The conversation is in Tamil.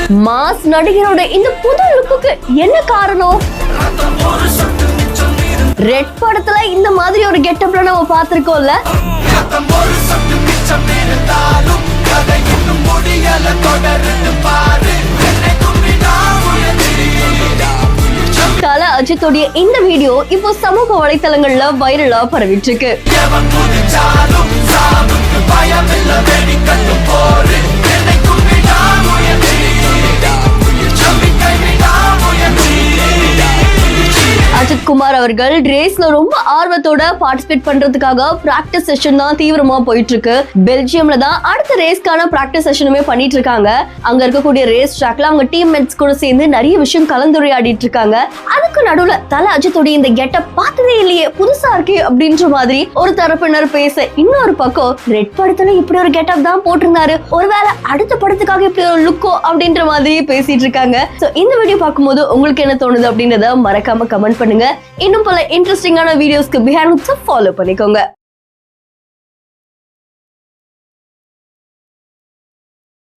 மாஸ் நடிகரோட இந்த புது லுக்குக்கு என்ன காரணம்? ரெட் படத்துல இந்த மாதிரி ஒரு கெட்டப்ல நம்ம பார்த்திருக்கோம்ல. தல அஜித்தோடைய இந்த வீடியோ இப்போ சமூக வலைத்தளங்கள்ல வைரலா பரவிட்டு இருக்கு. அஜித் குமார் அவர்கள் ரேஸ்ல ரொம்ப ஆர்வத்தோட பார்ட்டிசிபேட் பண்றதுக்காக பிராக்டிஸ் செஷன் தான் தீவிரமா போயிட்டு இருக்கு. பெல்ஜியம்ல தான் அடுத்த ரேஸ்க்கான பிராக்டிஸ் செஷனுமே பண்ணிட்டு இருக்காங்க. அங்க இருக்கக்கூடிய ரேஸ் ட்ராக்ல அவங்க டீம்மேட்ஸ் கூட சேர்ந்து நிறைய விஷயம் கலந்துரையாடிட்டு இருக்காங்க. அதுக்கு நடுவுல தல அஜித்தோடைய இந்த கெட்டப் பார்த்ததே இல்லையே, புதுசா இருக்கே அப்படின்ற மாதிரி ஒரு தரப்பினர் பேச, இன்னொரு பக்கம் ரெட் படத்துல இப்படி ஒரு கெட்டப் தான் போட்டிருந்தாரு, ஒருவேளை அடுத்த படத்துக்காக இப்படி ஒரு லுக்கோ அப்படின்ற மாதிரி பேசிட்டு இருக்காங்க. சோ இந்த வீடியோ பார்க்கும்போது உங்களுக்கு என்ன தோணுது அப்படின்றத மறக்காம கமெண்ட் பண்ணுங்க. இன்னும் பல இன்ட்ரெஸ்டிங்கான வீடியோஸ்க்கு பிஹைண்ட் ஃபாலோ பண்ணிக்கோங்க.